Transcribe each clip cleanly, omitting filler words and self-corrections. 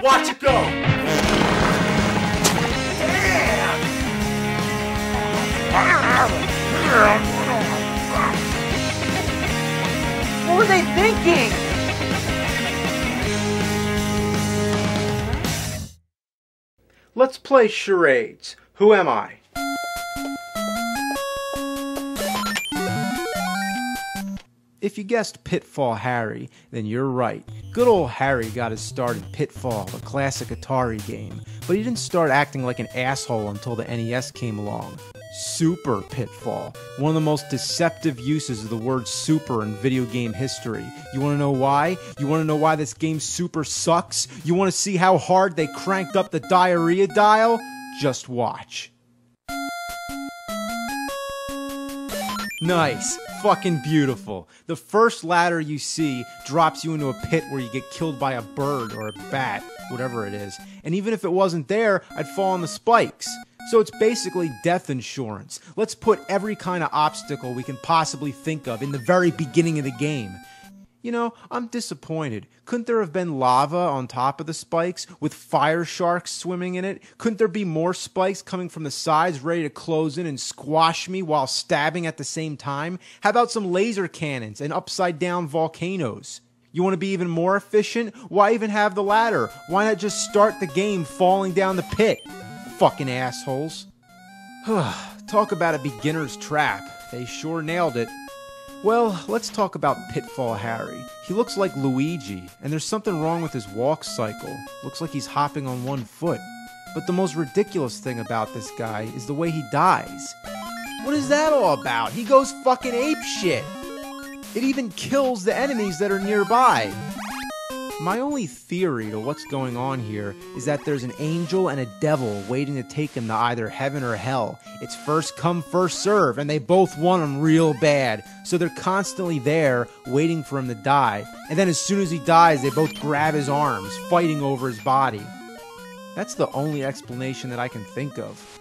Watch it go! What were they thinking? Let's play charades. Who am I? If you guessed Pitfall Harry, then you're right. Good old Harry got his start in Pitfall, the classic Atari game, but he didn't start acting like an asshole until the NES came along. Super Pitfall, one of the most deceptive uses of the word super in video game history. You want to know why? You want to know why this game super sucks? You want to see how hard they cranked up the diarrhea dial? Just watch. Nice. Fucking beautiful. The first ladder you see drops you into a pit where you get killed by a bird or a bat, whatever it is. And even if it wasn't there, I'd fall on the spikes. So it's basically death insurance. Let's put every kind of obstacle we can possibly think of in the very beginning of the game. You know, I'm disappointed. Couldn't there have been lava on top of the spikes with fire sharks swimming in it? Couldn't there be more spikes coming from the sides ready to close in and squash me while stabbing at the same time? How about some laser cannons and upside down volcanoes? You want to be even more efficient? Why even have the ladder? Why not just start the game falling down the pit? Fucking assholes. Talk about a beginner's trap. They sure nailed it. Well, let's talk about Pitfall Harry. He looks like Luigi, and there's something wrong with his walk cycle. Looks like he's hopping on one foot. But the most ridiculous thing about this guy is the way he dies. What is that all about? He goes fucking apeshit. It even kills the enemies that are nearby. My only theory to what's going on here is that there's an angel and a devil waiting to take him to either heaven or hell. It's first come, first serve, and they both want him real bad. So they're constantly there, waiting for him to die. And then as soon as he dies, they both grab his arms, fighting over his body. That's the only explanation that I can think of.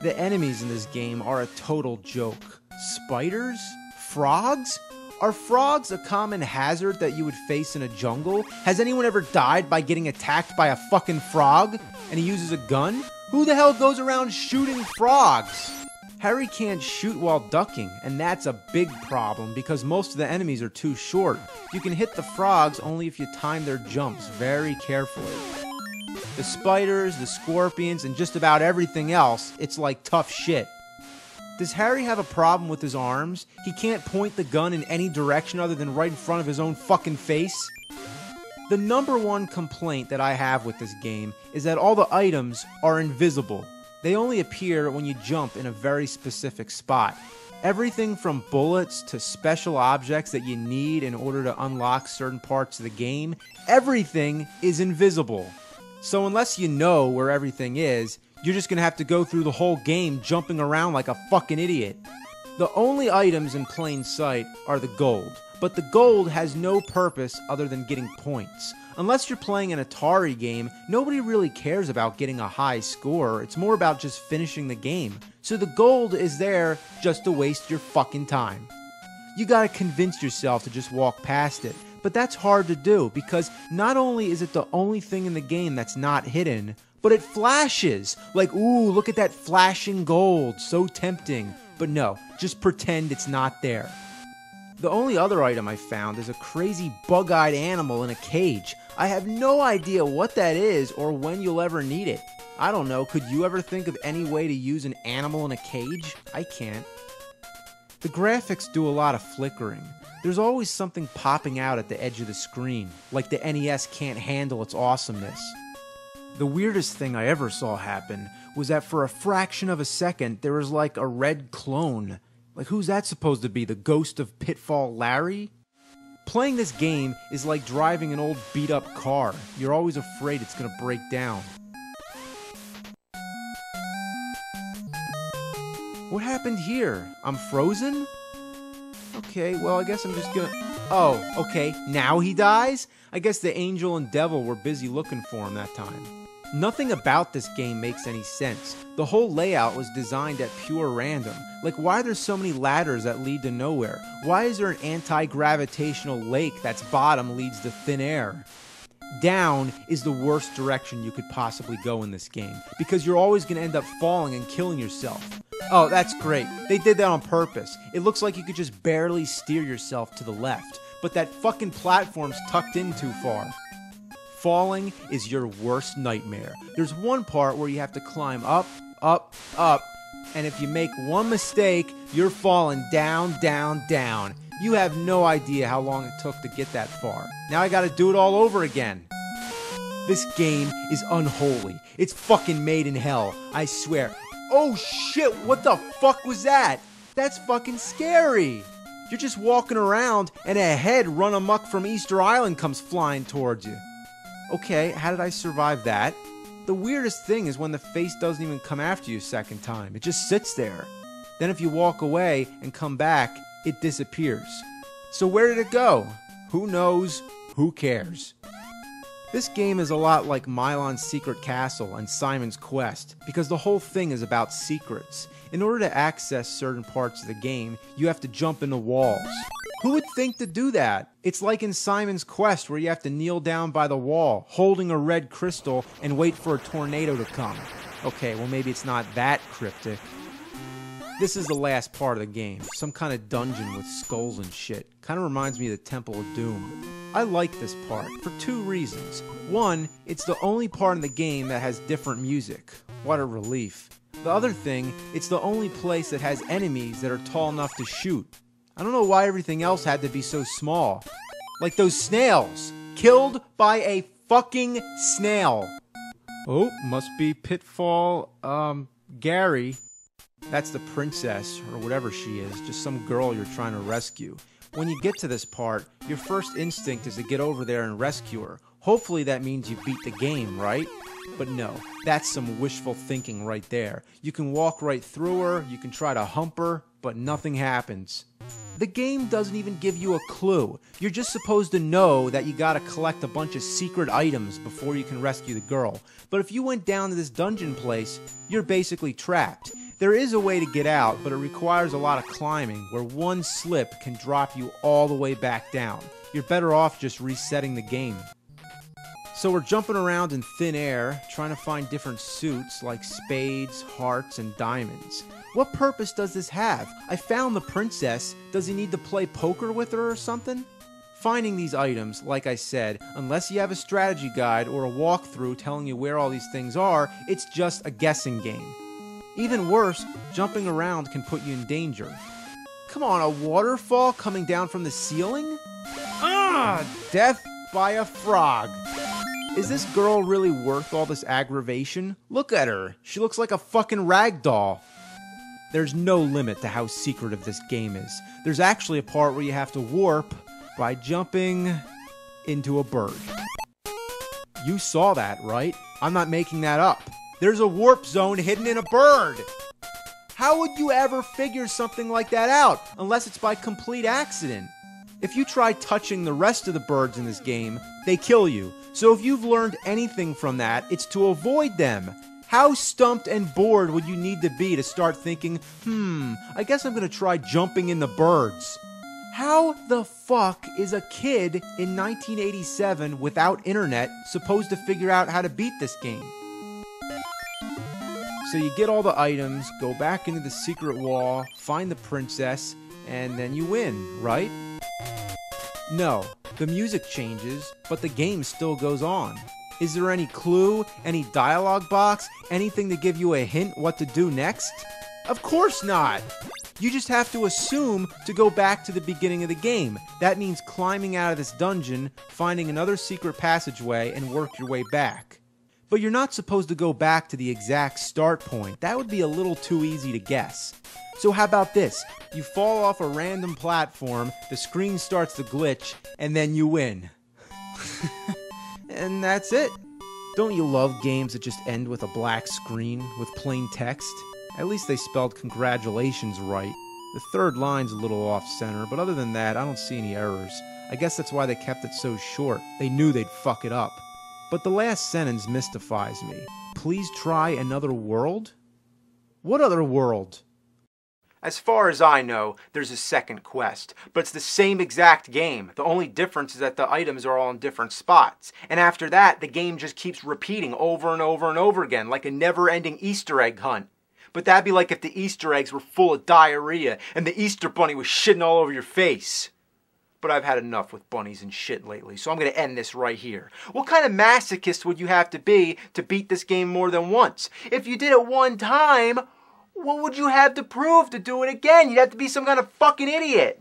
The enemies in this game are a total joke. Spiders? Frogs? Are frogs a common hazard that you would face in a jungle? Has anyone ever died by getting attacked by a fucking frog? And he uses a gun? Who the hell goes around shooting frogs? Harry can't shoot while ducking, and that's a big problem because most of the enemies are too short. You can hit the frogs only if you time their jumps very carefully. The spiders, the scorpions, and just about everything else, it's like tough shit. Does Harry have a problem with his arms? He can't point the gun in any direction other than right in front of his own fucking face? The number one complaint that I have with this game is that all the items are invisible. They only appear when you jump in a very specific spot. Everything from bullets to special objects that you need in order to unlock certain parts of the game, everything is invisible. So unless you know where everything is, you're just gonna have to go through the whole game jumping around like a fucking idiot. The only items in plain sight are the gold, but the gold has no purpose other than getting points. Unless you're playing an Atari game, nobody really cares about getting a high score. It's more about just finishing the game. So the gold is there just to waste your fucking time. You gotta convince yourself to just walk past it. But that's hard to do because not only is it the only thing in the game that's not hidden, but it flashes. Like, ooh, look at that flashing gold. So tempting. But no, just pretend it's not there. The only other item I found is a crazy bug-eyed animal in a cage. I have no idea what that is or when you'll ever need it. I don't know, could you ever think of any way to use an animal in a cage? I can't. The graphics do a lot of flickering. There's always something popping out at the edge of the screen, like the NES can't handle its awesomeness. The weirdest thing I ever saw happen was that for a fraction of a second, there was like a red clone. Like, who's that supposed to be? The ghost of Pitfall Larry? Playing this game is like driving an old beat-up car. You're always afraid it's gonna break down. What happened here? I'm frozen? Okay, well, I guess I'm just gonna... Oh, okay, now he dies? I guess the angel and devil were busy looking for him that time. Nothing about this game makes any sense. The whole layout was designed at pure random. Like, why are there so many ladders that lead to nowhere? Why is there an anti-gravitational lake that's bottom leads to thin air? Down is the worst direction you could possibly go in this game, because you're always going to end up falling and killing yourself. Oh, that's great. They did that on purpose. It looks like you could just barely steer yourself to the left, but that fucking platform's tucked in too far. Falling is your worst nightmare. There's one part where you have to climb up, up, up, and if you make one mistake, you're falling down, down, down. You have no idea how long it took to get that far. Now I gotta do it all over again. This game is unholy. It's fucking made in hell, I swear. Oh shit, what the fuck was that? That's fucking scary. You're just walking around and a head run amok from Easter Island comes flying towards you. Okay, how did I survive that? The weirdest thing is when the face doesn't even come after you a second time. It just sits there. Then if you walk away and come back, it disappears. So where did it go? Who knows? Who cares? This game is a lot like Milon's Secret Castle and Simon's Quest, because the whole thing is about secrets. In order to access certain parts of the game, you have to jump into walls. Who would think to do that? It's like in Simon's Quest where you have to kneel down by the wall, holding a red crystal, and wait for a tornado to come. Okay, well maybe it's not that cryptic. This is the last part of the game, some kind of dungeon with skulls and shit. Kind of reminds me of the Temple of Doom. I like this part for two reasons. One, it's the only part in the game that has different music. What a relief. The other thing, it's the only place that has enemies that are tall enough to shoot. I don't know why everything else had to be so small. Like those snails. Killed by a fucking snail. Oh, must be Pitfall, Gary. That's the princess, or whatever she is, just some girl you're trying to rescue. When you get to this part, your first instinct is to get over there and rescue her. Hopefully that means you beat the game, right? But no, that's some wishful thinking right there. You can walk right through her, you can try to hump her, but nothing happens. The game doesn't even give you a clue. You're just supposed to know that you gotta collect a bunch of secret items before you can rescue the girl. But if you went down to this dungeon place, you're basically trapped. There is a way to get out, but it requires a lot of climbing, where one slip can drop you all the way back down. You're better off just resetting the game. So we're jumping around in thin air, trying to find different suits like spades, hearts, and diamonds. What purpose does this have? I found the princess. Does he need to play poker with her or something? Finding these items, like I said, unless you have a strategy guide or a walkthrough telling you where all these things are, it's just a guessing game. Even worse, jumping around can put you in danger. Come on, a waterfall coming down from the ceiling? Ah, death by a frog. Is this girl really worth all this aggravation? Look at her. She looks like a fucking rag doll. There's no limit to how secretive this game is. There's actually a part where you have to warp by jumping into a bird. You saw that, right? I'm not making that up. There's a warp zone hidden in a bird. How would you ever figure something like that out, unless it's by complete accident? If you try touching the rest of the birds in this game, they kill you. So if you've learned anything from that, it's to avoid them. How stumped and bored would you need to be to start thinking, I guess I'm gonna try jumping in the birds? How the fuck is a kid in 1987 without internet supposed to figure out how to beat this game? So you get all the items, go back into the secret wall, find the princess, and then you win, right? No, the music changes, but the game still goes on. Is there any clue, any dialogue box, anything to give you a hint what to do next? Of course not! You just have to assume to go back to the beginning of the game. That means climbing out of this dungeon, finding another secret passageway, and work your way back. But you're not supposed to go back to the exact start point. That would be a little too easy to guess. So how about this? You fall off a random platform, the screen starts to glitch, and then you win. And that's it. Don't you love games that just end with a black screen with plain text? At least they spelled congratulations right. The third line's a little off-center, but other than that, I don't see any errors. I guess that's why they kept it so short. They knew they'd fuck it up. But the last sentence mystifies me. Please try another world? What other world? As far as I know, there's a second quest, but it's the same exact game. The only difference is that the items are all in different spots. And after that, the game just keeps repeating over and over and over again, like a never-ending Easter egg hunt. But that'd be like if the Easter eggs were full of diarrhea and the Easter bunny was shitting all over your face. But I've had enough with bunnies and shit lately, so I'm going to end this right here. What kind of masochist would you have to be to beat this game more than once? If you did it one time, what would you have to prove to do it again? You'd have to be some kind of fucking idiot.